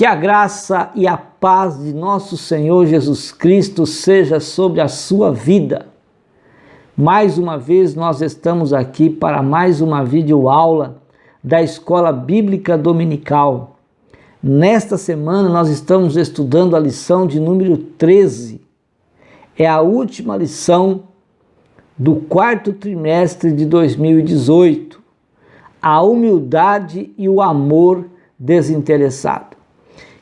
Que a graça e a paz de nosso Senhor Jesus Cristo seja sobre a sua vida. Mais uma vez nós estamos aqui para mais uma videoaula da Escola Bíblica Dominical. Nesta semana nós estamos estudando a lição de número 13. É a última lição do quarto trimestre de 2018. A humildade e o amor desinteressado.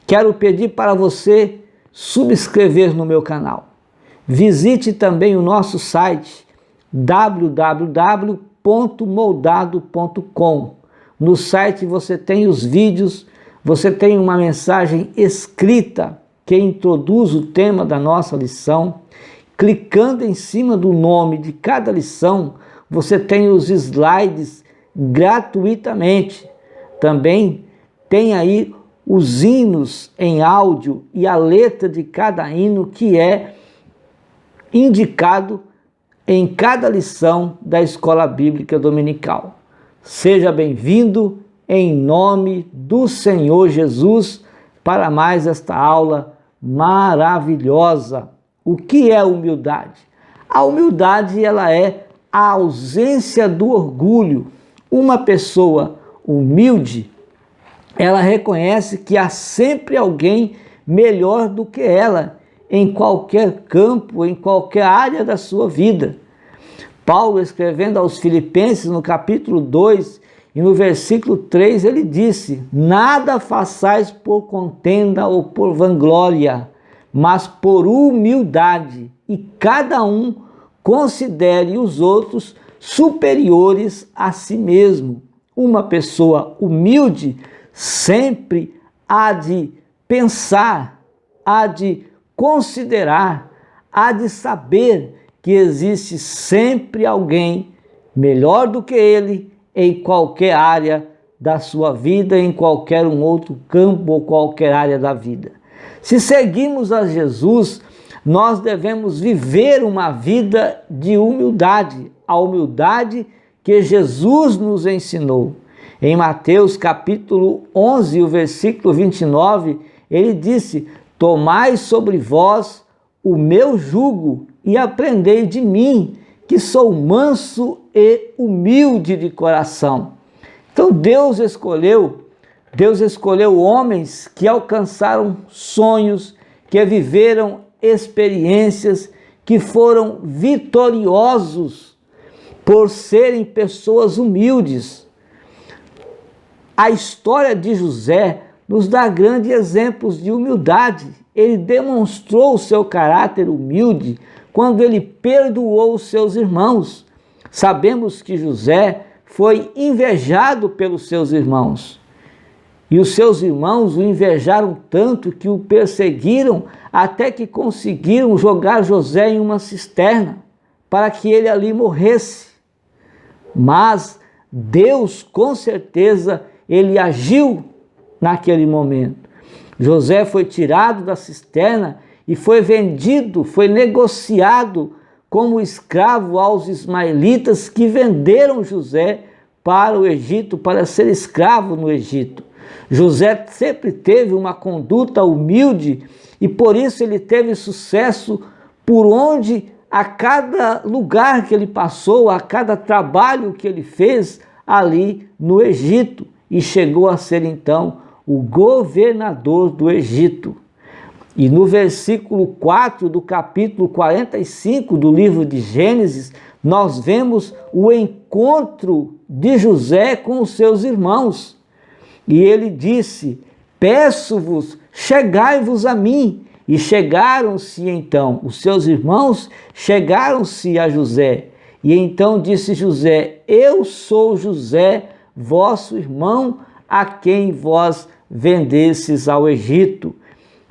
Quero pedir para você subscrever no meu canal. Visite também o nosso site www.moldado.com. No site você tem os vídeos, você tem uma mensagem escrita que introduz o tema da nossa lição. Clicando em cima do nome de cada lição, você tem os slides gratuitamente. Também tem aí os hinos em áudio e a letra de cada hino que é indicado em cada lição da Escola Bíblica Dominical. Seja bem-vindo em nome do Senhor Jesus para mais esta aula maravilhosa. O que é humildade? A humildade, ela é a ausência do orgulho. Uma pessoa humilde, ela reconhece que há sempre alguém melhor do que ela em qualquer campo, em qualquer área da sua vida. Paulo, escrevendo aos Filipenses, no capítulo 2 e no versículo 3, ele disse: nada façais por contenda ou por vanglória, mas por humildade, e cada um considere os outros superiores a si mesmo. Uma pessoa humilde sempre há de pensar, há de considerar, há de saber que existe sempre alguém melhor do que ele em qualquer área da sua vida, em qualquer um outro campo ou qualquer área da vida. Se seguimos a Jesus, nós devemos viver uma vida de humildade, a humildade que Jesus nos ensinou. Em Mateus capítulo 11, o versículo 29, ele disse: tomai sobre vós o meu jugo e aprendei de mim, que sou manso e humilde de coração. Então Deus escolheu homens que alcançaram sonhos, que viveram experiências, que foram vitoriosos por serem pessoas humildes. A história de José nos dá grandes exemplos de humildade. Ele demonstrou o seu caráter humilde quando ele perdoou os seus irmãos. Sabemos que José foi invejado pelos seus irmãos. E os seus irmãos o invejaram tanto que o perseguiram até que conseguiram jogar José em uma cisterna para que ele ali morresse. Mas Deus, com certeza, ele agiu naquele momento. José foi tirado da cisterna e foi vendido, foi negociado como escravo aos ismaelitas que venderam José para o Egito, para ser escravo no Egito. José sempre teve uma conduta humilde e por isso ele teve sucesso por onde, a cada lugar que ele passou, a cada trabalho que ele fez ali no Egito, e chegou a ser então o governador do Egito. E no versículo 4 do capítulo 45 do livro de Gênesis, nós vemos o encontro de José com os seus irmãos. E ele disse: peço-vos, chegai-vos a mim. E chegaram-se então, os seus irmãos chegaram-se a José. E então disse José: eu sou José, vosso irmão, a quem vós vendestes ao Egito.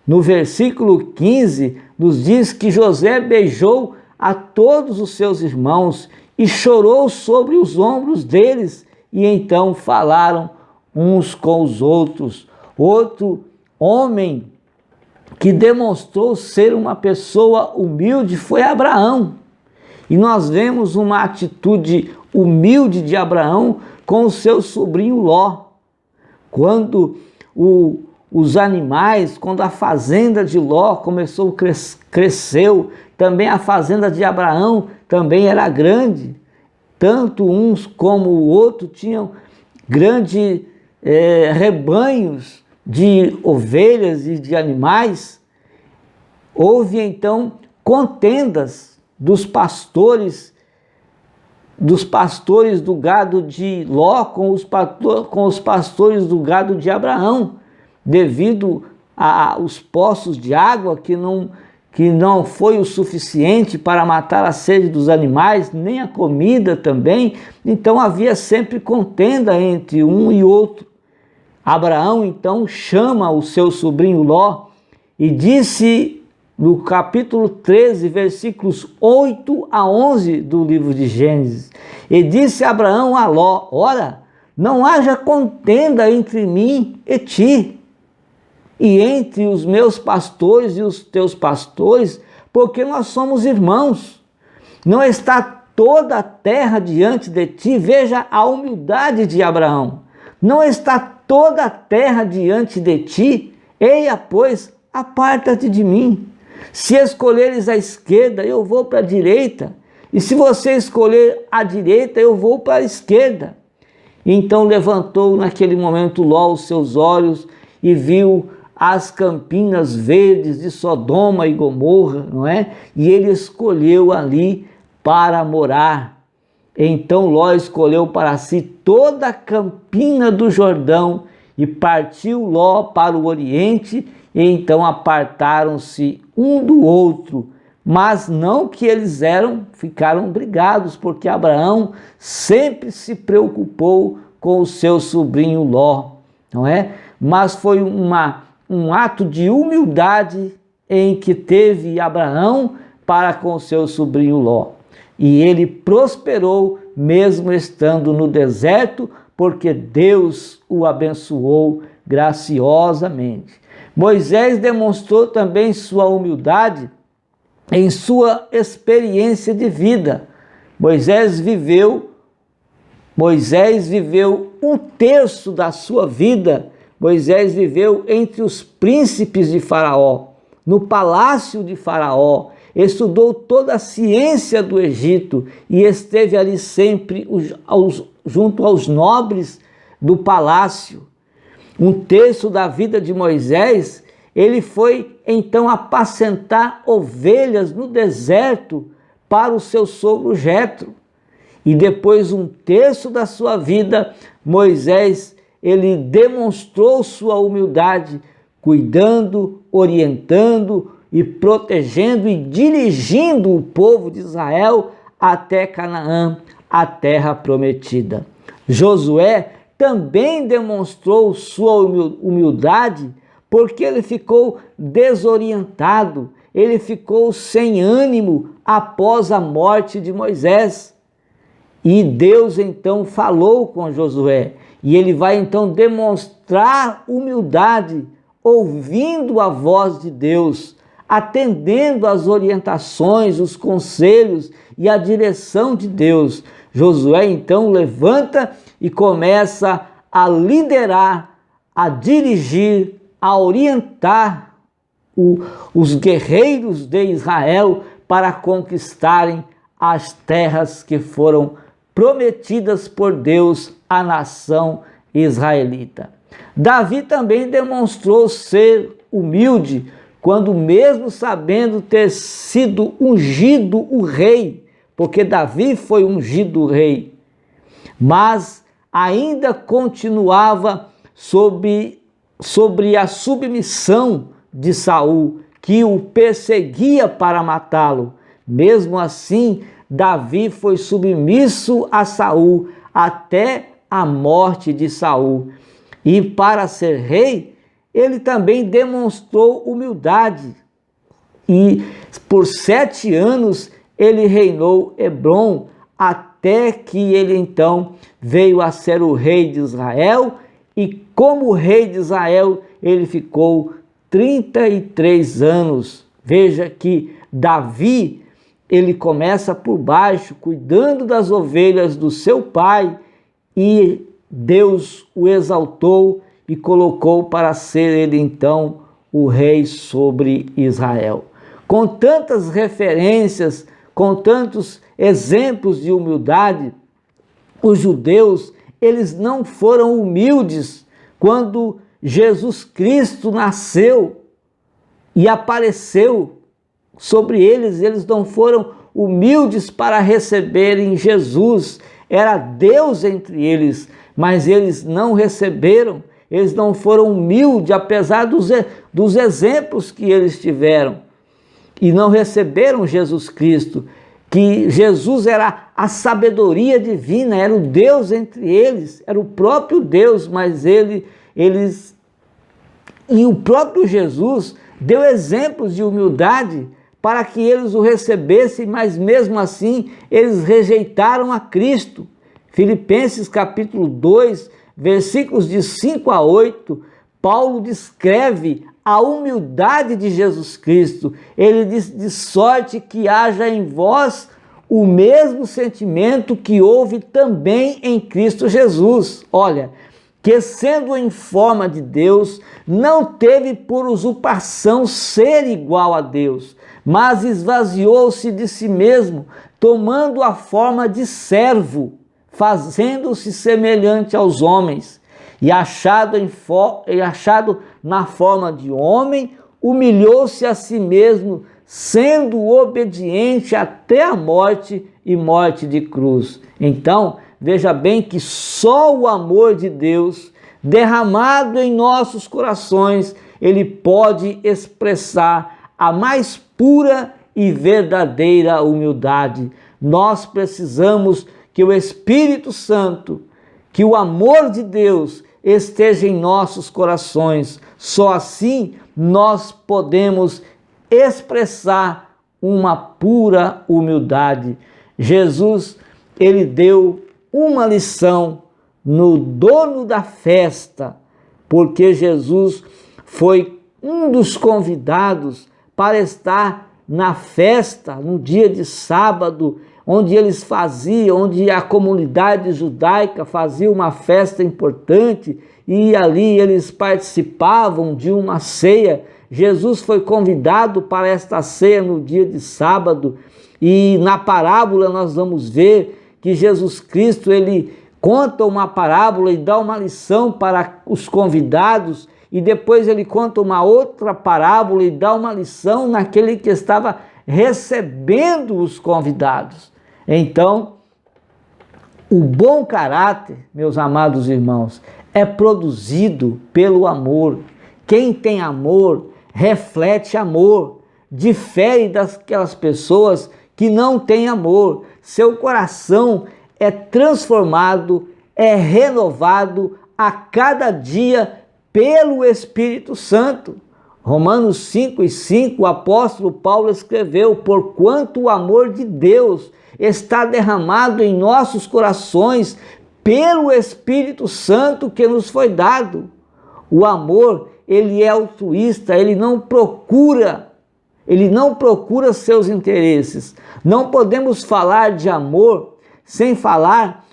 No versículo 15, nos diz que José beijou a todos os seus irmãos e chorou sobre os ombros deles, e então falaram uns com os outros. Outro homem que demonstrou ser uma pessoa humilde foi Abraão. E nós vemos uma atitude humilde de Abraão com o seu sobrinho Ló. Quando o os animais, quando a fazenda de Ló começou, cresceu, também a fazenda de Abraão também era grande. Tanto uns como o outro tinham grandes rebanhos de ovelhas e de animais. Houve então contendas dos pastores do gado de Ló com os pastores do gado de Abraão, devido aos poços de água que não foi o suficiente para matar a sede dos animais, nem a comida também. Então havia sempre contenda entre um e outro. Abraão então chama o seu sobrinho Ló e disse no capítulo 13, versículos 8 a 11 do livro de Gênesis: e disse Abraão a Ló: ora, não haja contenda entre mim e ti, e entre os meus pastores e os teus pastores, porque nós somos irmãos. Não está toda a terra diante de ti? Veja a humildade de Abraão. Não está toda a terra diante de ti? Eia, pois, aparta-te de mim. Se escolheres a esquerda, eu vou para a direita, e se você escolher a direita, eu vou para a esquerda. Então levantou naquele momento Ló os seus olhos e viu as campinas verdes de Sodoma e Gomorra, não é? E ele escolheu ali para morar. Então Ló escolheu para si toda a campina do Jordão e partiu Ló para o oriente, e então apartaram-se um do outro, mas não que eles ficaram brigados, porque Abraão sempre se preocupou com o seu sobrinho Ló, não é? Mas foi um ato de humildade em que teve Abraão para com o seu sobrinho Ló. E ele prosperou mesmo estando no deserto, porque Deus o abençoou graciosamente. Moisés demonstrou também sua humildade em sua experiência de vida. Moisés viveu um terço da sua vida. Moisés viveu entre os príncipes de Faraó, no palácio de Faraó, estudou toda a ciência do Egito e esteve ali sempre junto aos nobres do palácio. Um terço da vida de Moisés, ele foi então apacentar ovelhas no deserto para o seu sogro Jetro. E depois um terço da sua vida, Moisés, ele demonstrou sua humildade, cuidando, orientando e protegendo e dirigindo o povo de Israel até Canaã, a terra prometida. Josué também demonstrou sua humildade, porque ele ficou desorientado, ele ficou sem ânimo após a morte de Moisés. E Deus então falou com Josué, e ele vai então demonstrar humildade, ouvindo a voz de Deus, atendendo às orientações, os conselhos e a direção de Deus. Josué então levanta e começa a liderar, a dirigir, a orientar os guerreiros de Israel para conquistarem as terras que foram prometidas por Deus à nação israelita. Davi também demonstrou ser humilde, quando mesmo sabendo ter sido ungido o rei, porque Davi foi ungido rei, mas ainda continuava sob a submissão de Saul, que o perseguia para matá-lo. Mesmo assim, Davi foi submisso a Saul até a morte de Saul. E para ser rei, ele também demonstrou humildade. E por 7 anos ele reinou Hebrom, até que ele então veio a ser o rei de Israel. E como rei de Israel, ele ficou 33 anos. Veja que Davi, ele começa por baixo, cuidando das ovelhas do seu pai, e Deus o exaltou e colocou para ser ele então o rei sobre Israel. Com tantas referências, com tantos exemplos de humildade, os judeus, eles não foram humildes quando Jesus Cristo nasceu e apareceu sobre eles. Eles não foram humildes para receberem Jesus. Era Deus entre eles, mas eles não receberam. Eles não foram humildes, apesar dos exemplos que eles tiveram. E não receberam Jesus Cristo, que Jesus era a sabedoria divina, era o Deus entre eles, era o próprio Deus, mas eles... E o próprio Jesus deu exemplos de humildade para que eles o recebessem, mas mesmo assim eles rejeitaram a Cristo. Filipenses capítulo 2, versículos de 5 a 8, Paulo descreve a humildade de Jesus Cristo. Ele diz: de sorte que haja em vós o mesmo sentimento que houve também em Cristo Jesus. Olha, que sendo em forma de Deus, não teve por usurpação ser igual a Deus, mas esvaziou-se de si mesmo, tomando a forma de servo, fazendo-se semelhante aos homens, e achado na forma de homem, humilhou-se a si mesmo, sendo obediente até a morte e morte de cruz. Então, veja bem que só o amor de Deus, derramado em nossos corações, ele pode expressar a mais pura e verdadeira humildade. Nós precisamos que o Espírito Santo, que o amor de Deus esteja em nossos corações. Só assim nós podemos expressar uma pura humildade. Jesus, ele deu uma lição no dono da festa, porque Jesus foi um dos convidados para estar na festa, no dia de sábado, onde eles faziam, onde a comunidade judaica fazia uma festa importante, e ali eles participavam de uma ceia. Jesus foi convidado para esta ceia no dia de sábado, e na parábola nós vamos ver que Jesus Cristo, ele conta uma parábola e dá uma lição para os convidados, e depois ele conta uma outra parábola e dá uma lição naquele que estava recebendo os convidados. Então, o bom caráter, meus amados irmãos, é produzido pelo amor. Quem tem amor, reflete amor, difere daquelas pessoas que não têm amor. Seu coração é transformado, é renovado a cada dia pelo Espírito Santo. Romanos 5:5, o apóstolo Paulo escreveu: porquanto o amor de Deus está derramado em nossos corações pelo Espírito Santo que nos foi dado. O amor, ele é altruísta, ele não procura seus interesses. Não podemos falar de amor sem falar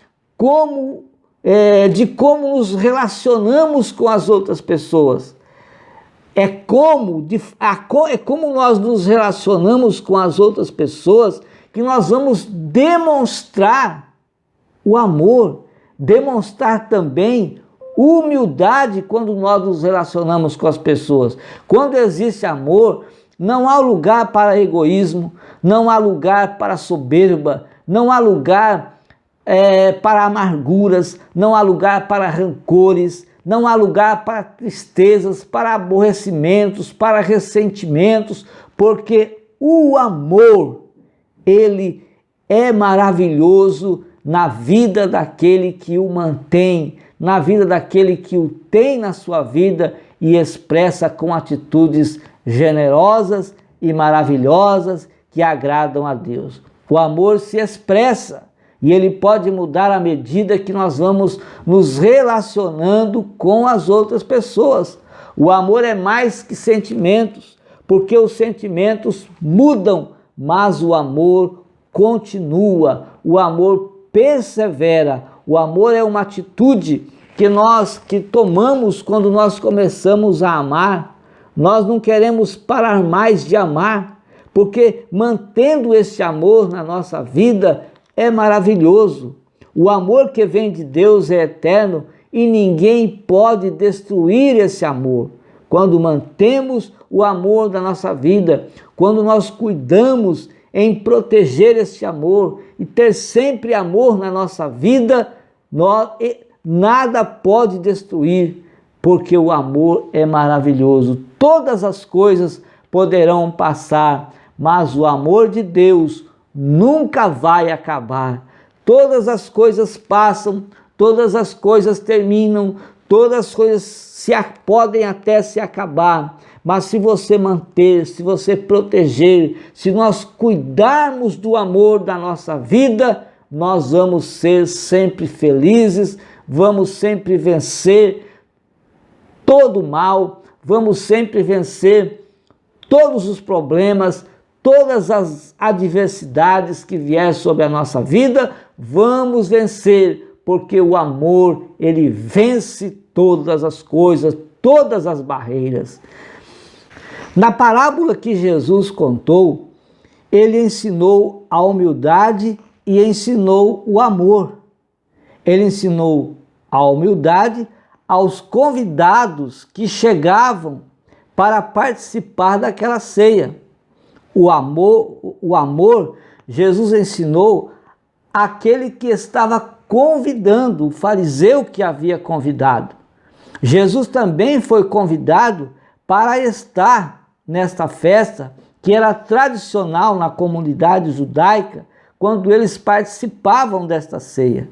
de como nos relacionamos com as outras pessoas. É como nós nos relacionamos com as outras pessoas que nós vamos demonstrar o amor, demonstrar também humildade quando nós nos relacionamos com as pessoas. Quando existe amor, não há lugar para egoísmo, não há lugar para soberba, não há lugar para amarguras, não há lugar para rancores, não há lugar para tristezas, para aborrecimentos, para ressentimentos, porque o amor, ele é maravilhoso na vida daquele que o mantém, na vida daquele que o tem na sua vida e expressa com atitudes generosas e maravilhosas que agradam a Deus. O amor se expressa e ele pode mudar à medida que nós vamos nos relacionando com as outras pessoas. O amor é mais que sentimentos, porque os sentimentos mudam, mas o amor continua, o amor persevera. O amor é uma atitude que tomamos quando nós começamos a amar. Nós não queremos parar mais de amar, porque mantendo esse amor na nossa vida é maravilhoso. O amor que vem de Deus é eterno e ninguém pode destruir esse amor. Quando mantemos o amor da nossa vida, quando nós cuidamos em proteger esse amor e ter sempre amor na nossa vida, nada pode destruir, porque o amor é maravilhoso. Todas as coisas poderão passar, mas o amor de Deus nunca vai acabar. Todas as coisas passam, todas as coisas terminam, todas as coisas podem até se acabar, mas se você manter, se você proteger, se nós cuidarmos do amor da nossa vida, nós vamos ser sempre felizes, vamos sempre vencer todo o mal, vamos sempre vencer todos os problemas, todas as adversidades que vier sobre a nossa vida, vamos vencer, porque o amor, ele vence todas as coisas, todas as barreiras. Na parábola que Jesus contou, ele ensinou a humildade e ensinou o amor. Ele ensinou a humildade aos convidados que chegavam para participar daquela ceia. O amor, Jesus ensinou aquele que estava convidando, o fariseu que havia convidado. Jesus também foi convidado para estar nesta festa, que era tradicional na comunidade judaica, quando eles participavam desta ceia.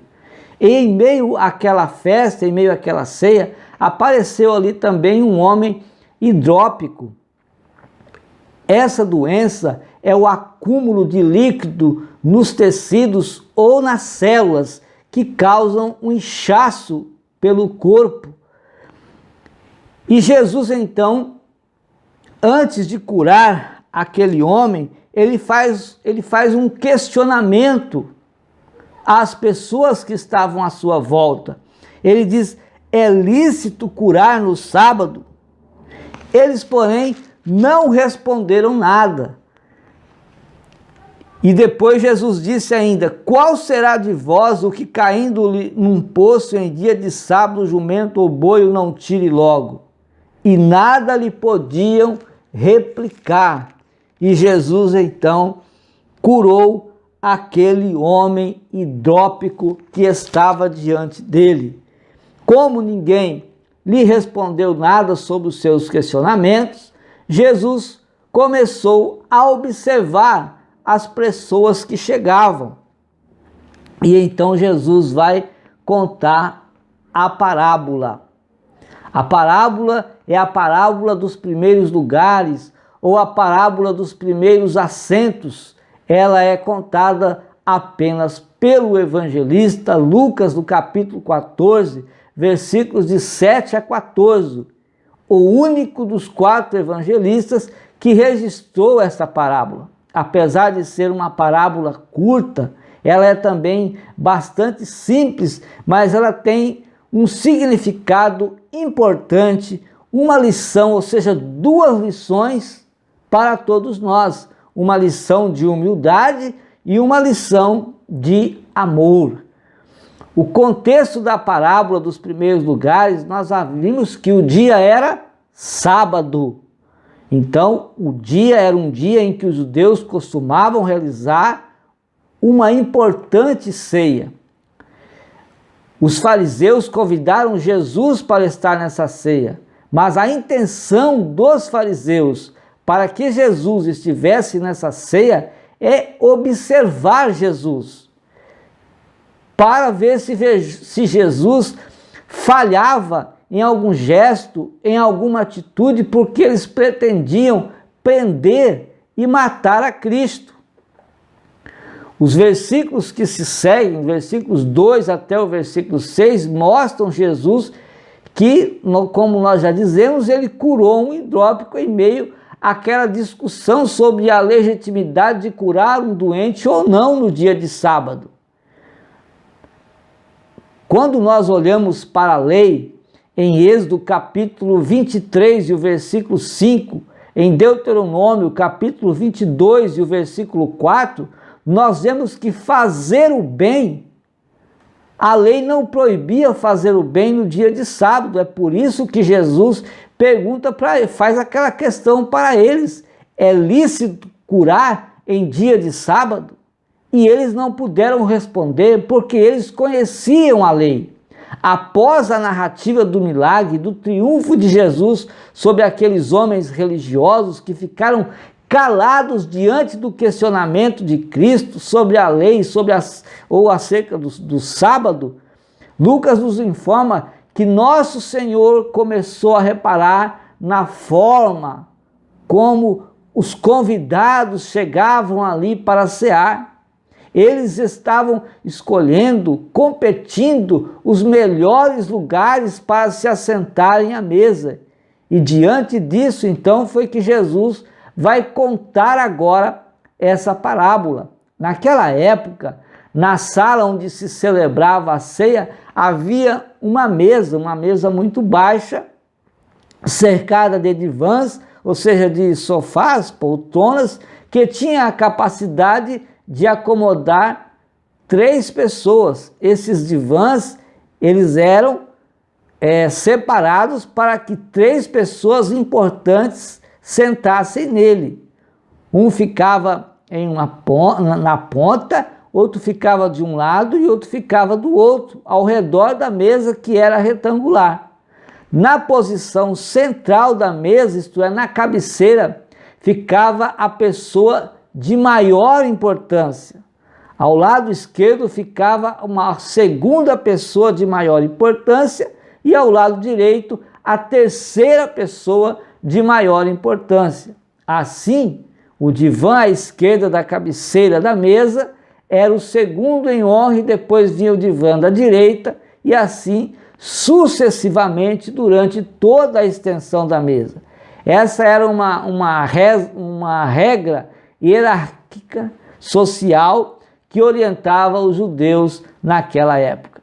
E em meio àquela festa, em meio àquela ceia, apareceu ali também um homem hidrópico. Essa doença é o acúmulo de líquido nos tecidos ou nas células que causam um inchaço pelo corpo. E Jesus, então, antes de curar aquele homem, ele faz um questionamento às pessoas que estavam à sua volta. Ele diz: é lícito curar no sábado? Eles, porém, não responderam nada. E depois Jesus disse ainda: qual será de vós o que caindo num poço em dia de sábado, jumento ou boi o não tire logo? E nada lhe podiam replicar. E Jesus então curou aquele homem hidrópico que estava diante dele. Como ninguém lhe respondeu nada sobre os seus questionamentos, Jesus começou a observar as pessoas que chegavam. E então Jesus vai contar a parábola. A parábola é a parábola dos primeiros lugares, ou a parábola dos primeiros assentos. Ela é contada apenas pelo evangelista Lucas, no capítulo 14, versículos de 7 a 14. O único dos 4 evangelistas que registrou essa parábola. Apesar de ser uma parábola curta, ela é também bastante simples, mas ela tem um significado importante, uma lição, ou seja, 2 lições para todos nós. Uma lição de humildade e uma lição de amor. O contexto da parábola dos primeiros lugares, nós vimos que o dia era sábado. Então, o dia era um dia em que os judeus costumavam realizar uma importante ceia. Os fariseus convidaram Jesus para estar nessa ceia, mas a intenção dos fariseus para que Jesus estivesse nessa ceia é observar Jesus, para ver se Jesus falhava em algum gesto, em alguma atitude, porque eles pretendiam prender e matar a Cristo. Os versículos que se seguem, versículos 2 até o versículo 6, mostram Jesus que, como nós já dizemos, ele curou um hidrópico em meio àquela discussão sobre a legitimidade de curar um doente ou não no dia de sábado. Quando nós olhamos para a lei, em Êxodo capítulo 23 e o versículo 5, em Deuteronômio capítulo 22 e o versículo 4, nós vemos que fazer o bem, a lei não proibia fazer o bem no dia de sábado. É por isso que Jesus faz aquela questão para eles: é lícito curar em dia de sábado? E eles não puderam responder porque eles conheciam a lei. Após a narrativa do milagre, do triunfo de Jesus sobre aqueles homens religiosos que ficaram calados diante do questionamento de Cristo sobre a lei, ou acerca do sábado, Lucas nos informa que nosso Senhor começou a reparar na forma como os convidados chegavam ali para cear. Eles estavam escolhendo, competindo os melhores lugares para se assentarem à mesa. E diante disso, então, foi que Jesus vai contar agora essa parábola. Naquela época, na sala onde se celebrava a ceia, havia uma mesa muito baixa, cercada de divãs, ou seja, de sofás, poltronas, que tinha a capacidade de acomodar 3 pessoas. Esses divãs, eles eram separados para que 3 pessoas importantes sentassem nele. Um ficava na ponta, outro ficava de um lado e outro ficava do outro, ao redor da mesa, que era retangular. Na posição central da mesa, isto é, na cabeceira, ficava a pessoa de maior importância. Ao lado esquerdo ficava uma segunda pessoa de maior importância e ao lado direito a terceira pessoa de maior importância. Assim, o divã à esquerda da cabeceira da mesa era o segundo em honra, e depois vinha o divã da direita, e assim sucessivamente durante toda a extensão da mesa. Essa era uma regra hierárquica social que orientava os judeus naquela época.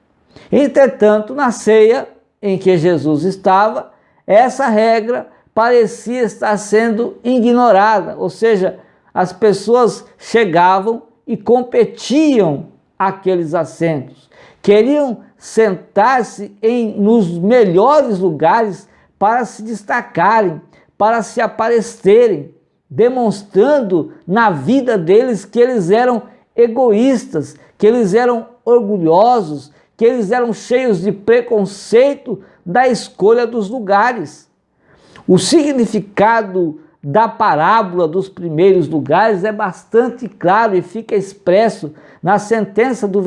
Entretanto, na ceia em que Jesus estava, essa regra parecia estar sendo ignorada, ou seja, as pessoas chegavam e competiam aqueles assentos, queriam sentar-se nos melhores lugares para se destacarem, para se aparecerem, demonstrando na vida deles que eles eram egoístas, que eles eram orgulhosos, que eles eram cheios de preconceito da escolha dos lugares. O significado da parábola dos primeiros lugares é bastante claro e fica expresso na sentença do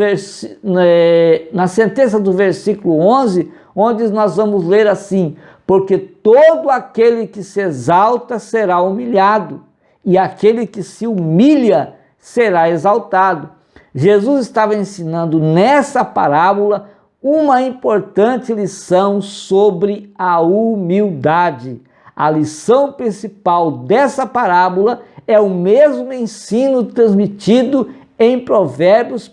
versículo 11, onde nós vamos ler assim: porque todo aquele que se exalta será humilhado, e aquele que se humilha será exaltado. Jesus estava ensinando nessa parábola uma importante lição sobre a humildade. A lição principal dessa parábola é o mesmo ensino transmitido em Provérbios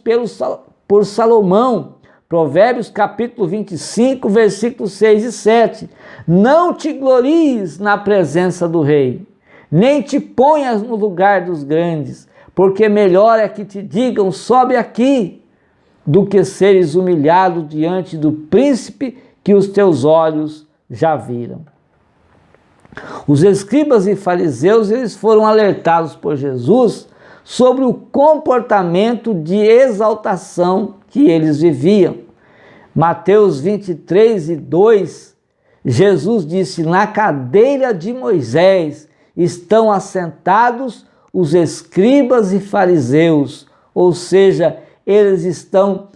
por Salomão. Provérbios capítulo 25, versículos 6 e 7. Não te glories na presença do rei, nem te ponhas no lugar dos grandes, porque melhor é que te digam: sobe aqui, do que seres humilhado diante do príncipe que os teus olhos já viram. Os escribas e fariseus, eles foram alertados por Jesus sobre o comportamento de exaltação que eles viviam. Mateus 23 e 2, Jesus disse: na cadeira de Moisés estão assentados os escribas e fariseus, ou seja, eles estão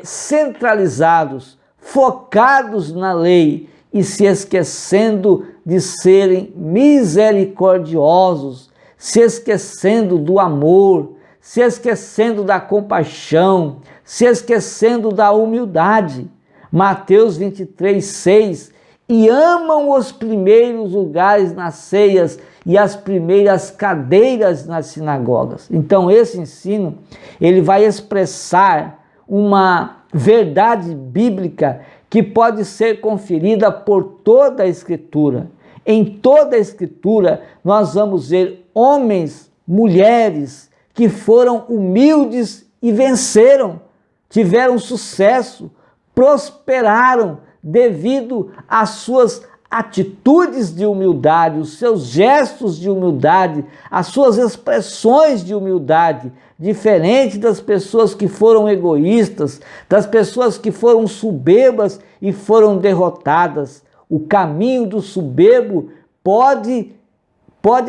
centralizados, focados na lei e se esquecendo de serem misericordiosos, se esquecendo do amor, se esquecendo da compaixão, se esquecendo da humildade. Mateus 23, 6, e amam os primeiros lugares nas ceias e as primeiras cadeiras nas sinagogas. Então esse ensino, ele vai expressar uma verdade bíblica que pode ser conferida por toda a Escritura. Em toda a Escritura nós vamos ver homens, mulheres que foram humildes e venceram, tiveram sucesso, prosperaram devido às suas atitudes de humildade, os seus gestos de humildade, as suas expressões de humildade, diferente das pessoas que foram egoístas, das pessoas que foram soberbas e foram derrotadas. O caminho do soberbo pode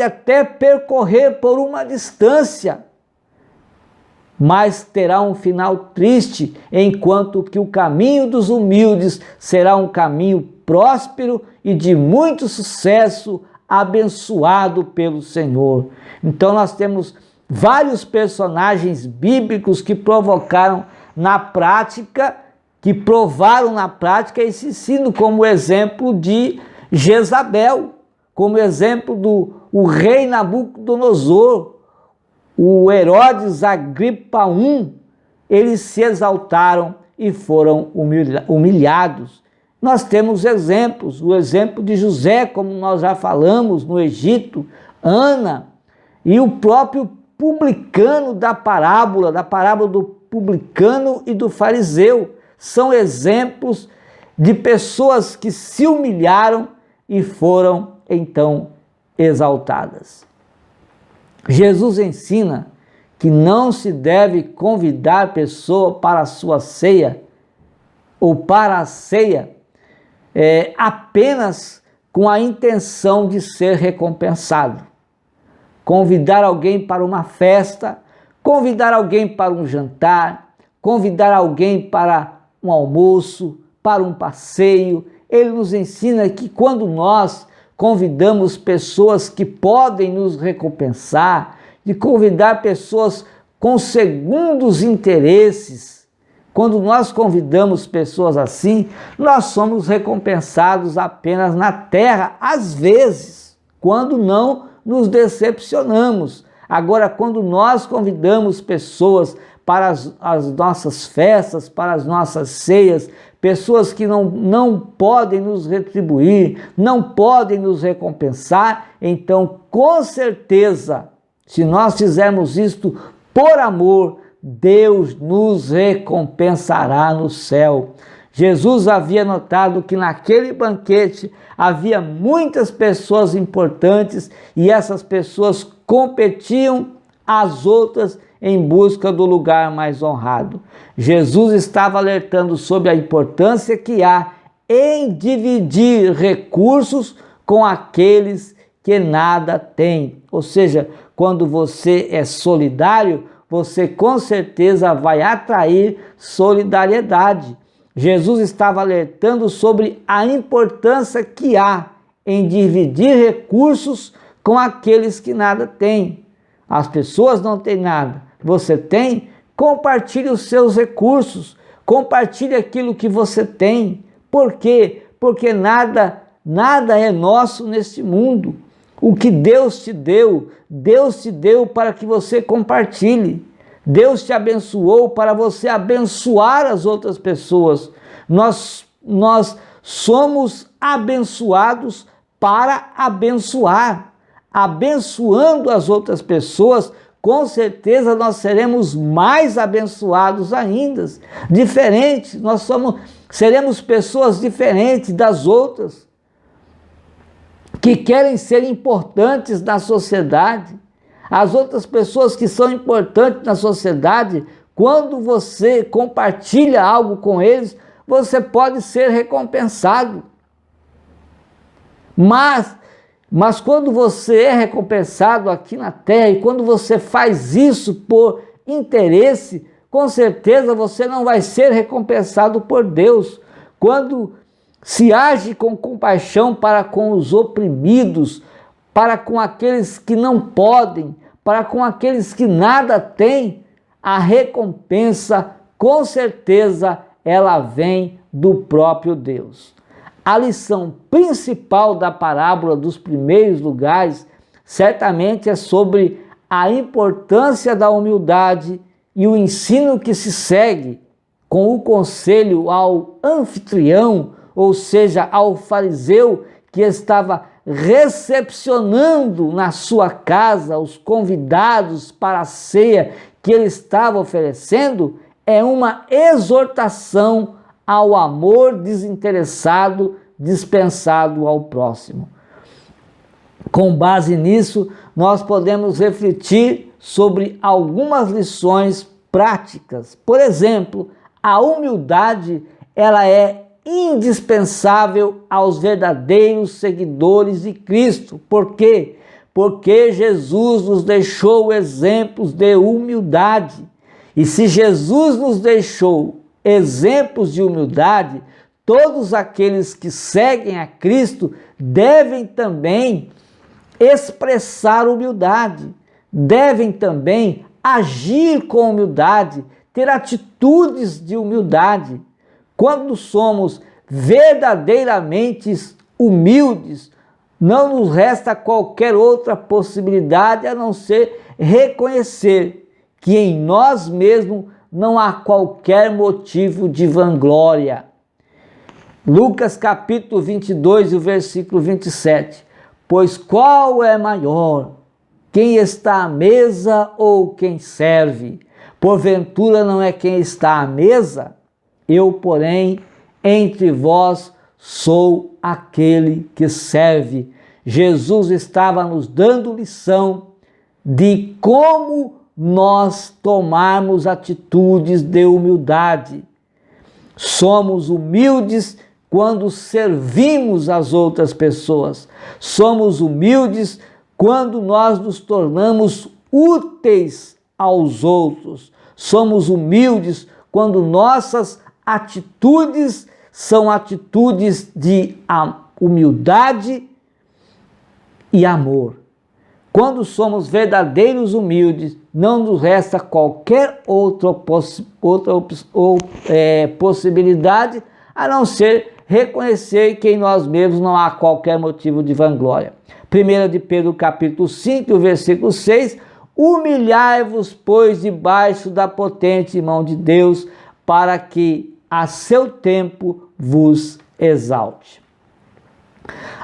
até percorrer por uma distância, mas terá um final triste, enquanto que o caminho dos humildes será um caminho próspero e de muito sucesso, abençoado pelo Senhor. Então nós temos vários personagens bíblicos que provocaram na prática, que provaram na prática esse ensino, como o exemplo de Jezabel, como exemplo do rei Nabucodonosor, o Herodes Agripa I, eles se exaltaram e foram humilhados. Nós temos exemplos, o exemplo de José, como nós já falamos, no Egito, Ana, e o próprio publicano da parábola do publicano e do fariseu, são exemplos de pessoas que se humilharam e foram então exaltadas. Jesus ensina que não se deve convidar a pessoa para a sua ceia ou para a ceia apenas com a intenção de ser recompensado. Convidar alguém para uma festa, convidar alguém para um jantar, convidar alguém para um almoço, para um passeio. Ele nos ensina que quando nós convidamos pessoas que podem nos recompensar, de convidar pessoas com segundos interesses, quando nós convidamos pessoas assim, nós somos recompensados apenas na terra, às vezes, quando não nos decepcionamos. Agora, quando nós convidamos pessoas para as nossas festas, para as nossas ceias, pessoas que não podem nos retribuir, não podem nos recompensar, então, com certeza, se nós fizermos isto por amor, Deus nos recompensará no céu. Jesus havia notado que naquele banquete havia muitas pessoas importantes e essas pessoas competiam às outras em busca do lugar mais honrado. Jesus estava alertando sobre a importância que há em dividir recursos com aqueles que nada têm. Ou seja, quando você é solidário, você com certeza vai atrair solidariedade. Jesus estava alertando sobre a importância que há em dividir recursos com aqueles que nada têm. As pessoas não têm nada, você tem? Compartilhe os seus recursos, compartilhe aquilo que você tem. Por quê? Porque nada é nosso neste mundo. O que Deus te deu para que você compartilhe. Deus te abençoou para você abençoar as outras pessoas. Nós somos abençoados para abençoar. Abençoando as outras pessoas, com certeza nós seremos mais abençoados ainda. Diferentes, seremos pessoas diferentes das outras, que querem ser importantes na sociedade. As outras pessoas que são importantes na sociedade, quando você compartilha algo com eles, você pode ser recompensado. Mas quando você é recompensado aqui na terra e quando você faz isso por interesse, com certeza você não vai ser recompensado por Deus. Quando se age com compaixão para com os oprimidos, para com aqueles que não podem, para com aqueles que nada têm, a recompensa, com certeza, ela vem do próprio Deus. A lição principal da parábola dos primeiros lugares certamente é sobre a importância da humildade e o ensino que se segue com o conselho ao anfitrião, ou seja, ao fariseu que estava recepcionando na sua casa os convidados para a ceia que ele estava oferecendo, é uma exortação ao amor desinteressado dispensado ao próximo. Com base nisso, nós podemos refletir sobre algumas lições práticas. Por exemplo, a humildade, ela é indispensável aos verdadeiros seguidores de Cristo. Por quê? Porque Jesus nos deixou exemplos de humildade. E se Jesus nos deixou exemplos de humildade, todos aqueles que seguem a Cristo devem também expressar humildade, devem também agir com humildade, ter atitudes de humildade. Quando somos verdadeiramente humildes, não nos resta qualquer outra possibilidade a não ser reconhecer que em nós mesmos não há qualquer motivo de vanglória. Lucas capítulo 22 e o versículo 27. Pois qual é maior, quem está à mesa ou quem serve? Porventura não é quem está à mesa? Eu, porém, entre vós sou aquele que serve. Jesus estava nos dando lição de como nós tomarmos atitudes de humildade. Somos humildes quando servimos as outras pessoas. Somos humildes quando nós nos tornamos úteis aos outros. Somos humildes quando nossas atitudes são atitudes de humildade e amor. Quando somos verdadeiros humildes, não nos resta qualquer outra possibilidade a não ser reconhecer que em nós mesmos não há qualquer motivo de vanglória. 1 de Pedro capítulo 5, versículo 6, humilhai-vos, pois, debaixo da potente mão de Deus, para que a seu tempo vos exalte.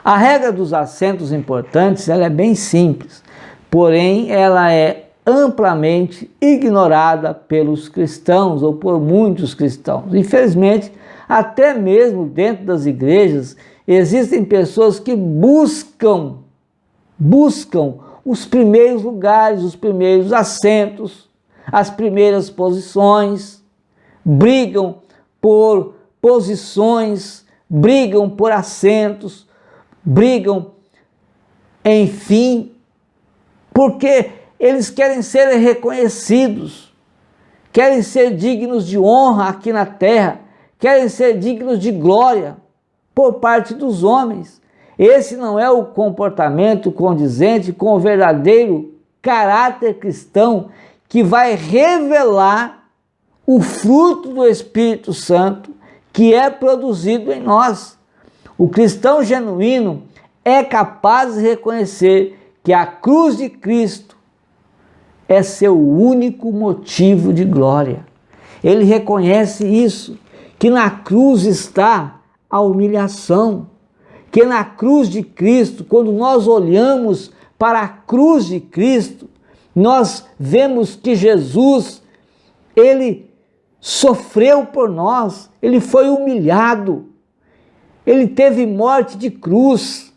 A regra dos assentos importantes, ela é bem simples, porém ela é amplamente ignorada pelos cristãos ou por muitos cristãos. Infelizmente, até mesmo dentro das igrejas, existem pessoas que buscam os primeiros lugares, os primeiros assentos, as primeiras posições, brigam por posições, brigam por assentos, brigam, enfim, porque eles querem ser reconhecidos, querem ser dignos de honra aqui na terra, querem ser dignos de glória por parte dos homens. Esse não é o comportamento condizente com o verdadeiro caráter cristão que vai revelar o fruto do Espírito Santo que é produzido em nós. O cristão genuíno é capaz de reconhecer que a cruz de Cristo é seu único motivo de glória. Ele reconhece isso, que na cruz está a humilhação, que na cruz de Cristo, quando nós olhamos para a cruz de Cristo, nós vemos que Jesus, ele sofreu por nós, ele foi humilhado, ele teve morte de cruz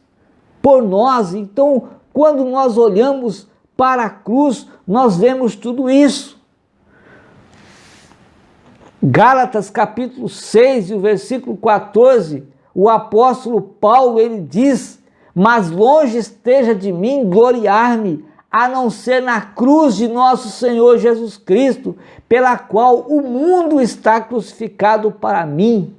por nós. Então, quando nós olhamos para a cruz, nós vemos tudo isso. Gálatas capítulo 6 e o versículo 14, o apóstolo Paulo, ele diz: mas longe esteja de mim gloriar-me, a não ser na cruz de nosso Senhor Jesus Cristo, pela qual o mundo está crucificado para mim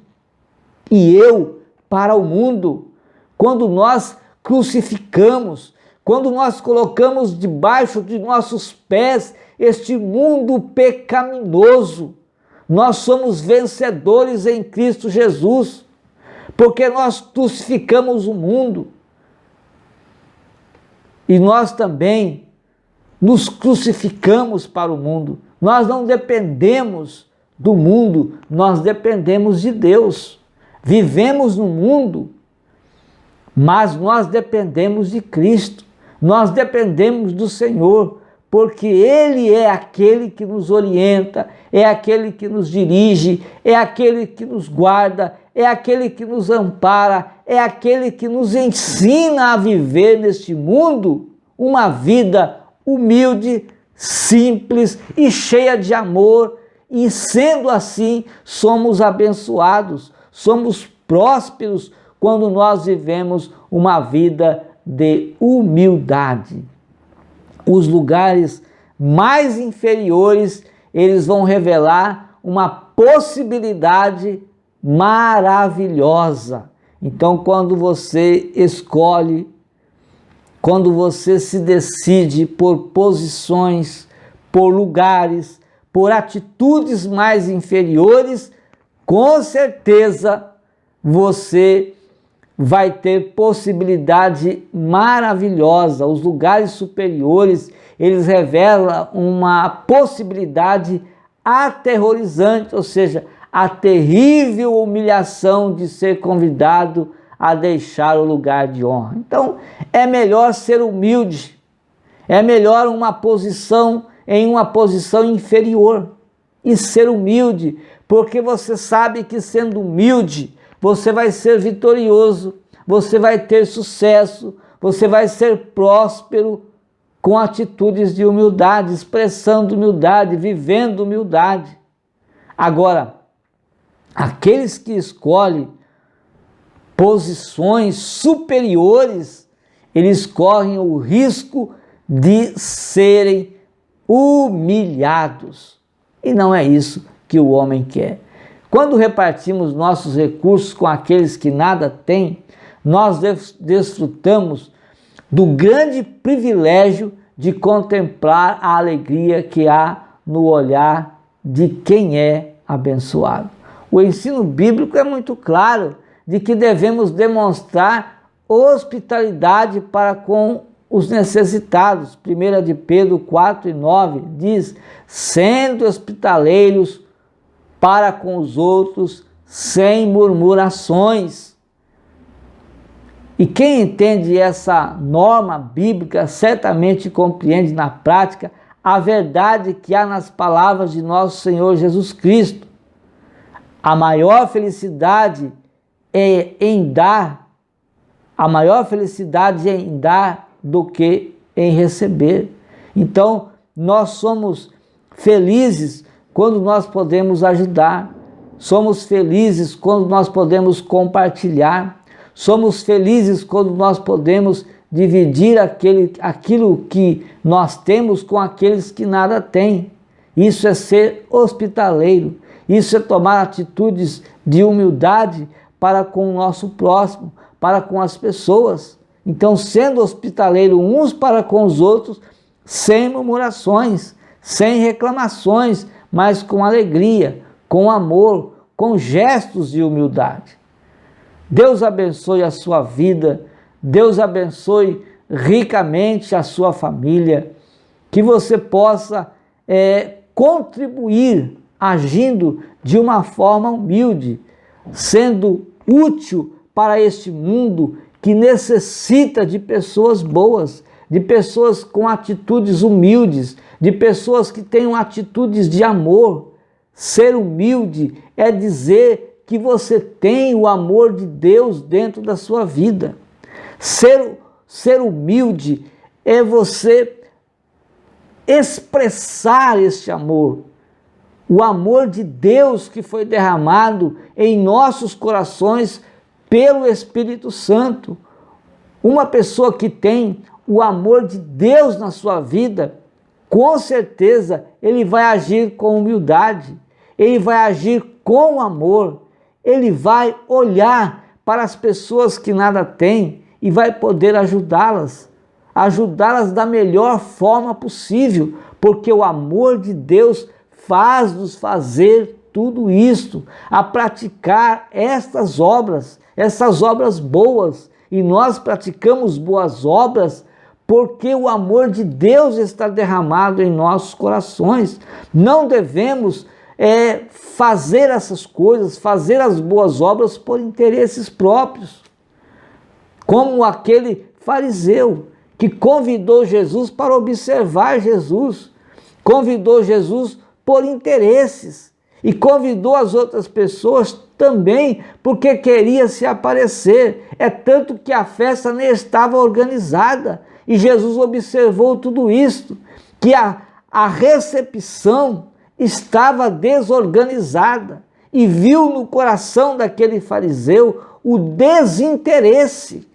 e eu para o mundo. Quando nós crucificamos, quando nós colocamos debaixo de nossos pés este mundo pecaminoso, nós somos vencedores em Cristo Jesus, porque nós crucificamos o mundo. E nós também nos crucificamos para o mundo. Nós não dependemos do mundo, nós dependemos de Deus. Vivemos no mundo, mas nós dependemos de Cristo. Nós dependemos do Senhor, porque Ele é aquele que nos orienta, é aquele que nos dirige, é aquele que nos guarda, é aquele que nos ampara, é aquele que nos ensina a viver neste mundo uma vida humilde, simples e cheia de amor, e sendo assim, somos abençoados, somos prósperos quando nós vivemos uma vida de humildade. Os lugares mais inferiores, eles vão revelar uma possibilidade maravilhosa. Então, quando você escolhe, quando você se decide por posições, por lugares, por atitudes mais inferiores, com certeza você vai ter possibilidade maravilhosa. Os lugares superiores, eles revelam uma possibilidade aterrorizante, ou seja, a terrível humilhação de ser convidado a deixar o lugar de honra. Então, é melhor ser humilde, é melhor em uma posição inferior, e ser humilde, porque você sabe que sendo humilde, você vai ser vitorioso, você vai ter sucesso, você vai ser próspero com atitudes de humildade, expressando humildade, vivendo humildade. Agora, aqueles que escolhem posições superiores, eles correm o risco de serem humilhados. E não é isso que o homem quer. Quando repartimos nossos recursos com aqueles que nada têm, nós desfrutamos do grande privilégio de contemplar a alegria que há no olhar de quem é abençoado. O ensino bíblico é muito claro de que devemos demonstrar hospitalidade para com os necessitados. 1 de Pedro 4:9 diz: sendo hospitaleiros para com os outros, sem murmurações. E quem entende essa norma bíblica certamente compreende na prática a verdade que há nas palavras de nosso Senhor Jesus Cristo. A maior felicidade é em dar, do que em receber. Então, nós somos felizes quando nós podemos ajudar, somos felizes quando nós podemos compartilhar, somos felizes quando nós podemos dividir aquilo que nós temos com aqueles que nada têm. Isso é ser hospitaleiro, isso é tomar atitudes de humildade para com o nosso próximo, para com as pessoas. Então, sendo hospitaleiro uns para com os outros, sem murmurações, sem reclamações, mas com alegria, com amor, com gestos de humildade. Deus abençoe a sua vida, Deus abençoe ricamente a sua família, que você possa contribuir agindo de uma forma humilde, sendo útil para este mundo que necessita de pessoas boas, de pessoas com atitudes humildes, de pessoas que tenham atitudes de amor. Ser humilde é dizer que você tem o amor de Deus dentro da sua vida. Ser humilde é você expressar este amor, o amor de Deus que foi derramado em nossos corações pelo Espírito Santo. Uma pessoa que tem o amor de Deus na sua vida, com certeza ele vai agir com humildade, ele vai agir com amor, ele vai olhar para as pessoas que nada têm e vai poder ajudá-las da melhor forma possível, porque o amor de Deus faz-nos fazer tudo isto, a praticar essas obras boas, e nós praticamos boas obras porque o amor de Deus está derramado em nossos corações. Não devemos fazer essas coisas, fazer as boas obras por interesses próprios. Como aquele fariseu que convidou Jesus para observar Jesus, convidou Jesus por interesses e convidou as outras pessoas também porque queria se aparecer. É tanto que a festa nem estava organizada e Jesus observou tudo isso, que a recepção estava desorganizada e viu no coração daquele fariseu o desinteresse,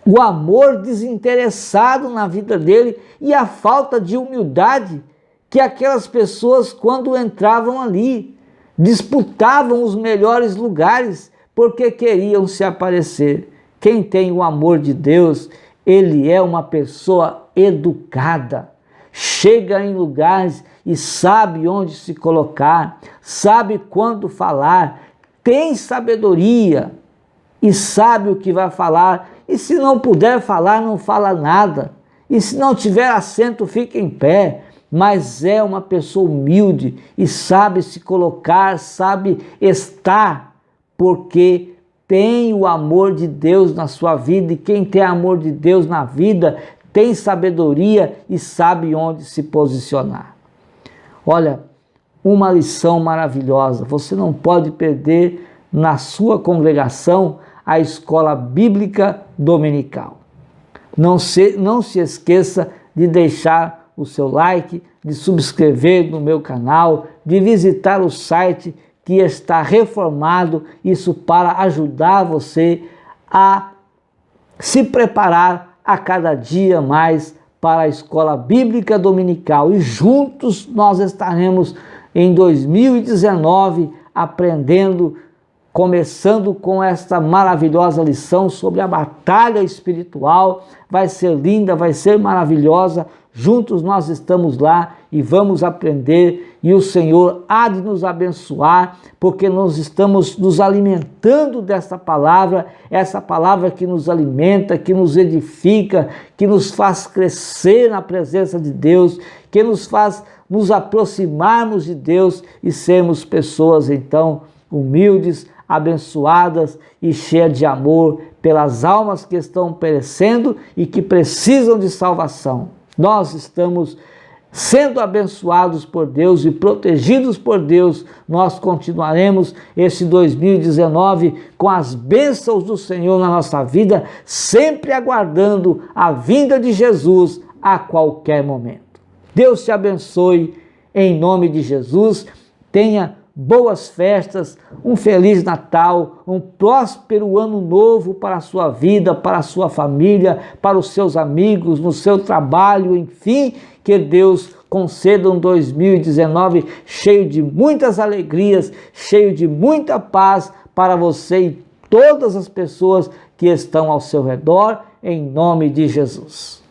o amor desinteressado na vida dele e a falta de humildade que aquelas pessoas, quando entravam ali, disputavam os melhores lugares porque queriam se aparecer. Quem tem o amor de Deus, ele é uma pessoa educada, chega em lugares e sabe onde se colocar, sabe quando falar, tem sabedoria e sabe o que vai falar. E se não puder falar, não fala nada. E se não tiver assento, fica em pé. Mas é uma pessoa humilde e sabe se colocar, sabe estar, porque tem o amor de Deus na sua vida. E quem tem amor de Deus na vida tem sabedoria e sabe onde se posicionar. Olha, uma lição maravilhosa. Você não pode perder na sua congregação a escola bíblica dominical. Não se esqueça de deixar o seu like, de subscrever no meu canal, de visitar o site que está reformado, isso para ajudar você a se preparar a cada dia mais para a escola bíblica dominical. E juntos nós estaremos em 2019 aprendendo, começando com esta maravilhosa lição sobre a batalha espiritual. Vai ser linda, vai ser maravilhosa. Juntos nós estamos lá e vamos aprender, e o Senhor há de nos abençoar, porque nós estamos nos alimentando dessa palavra, essa palavra que nos alimenta, que nos edifica, que nos faz crescer na presença de Deus, que nos faz nos aproximarmos de Deus e sermos pessoas então humildes, abençoadas e cheias de amor pelas almas que estão perecendo e que precisam de salvação. Nós estamos sendo abençoados por Deus e protegidos por Deus. Nós continuaremos esse 2019 com as bênçãos do Senhor na nossa vida, sempre aguardando a vinda de Jesus a qualquer momento. Deus te abençoe em nome de Jesus. Tenha boas festas, um Feliz Natal, um próspero ano novo para a sua vida, para a sua família, para os seus amigos, no seu trabalho, enfim, que Deus conceda um 2019 cheio de muitas alegrias, cheio de muita paz para você e todas as pessoas que estão ao seu redor, em nome de Jesus.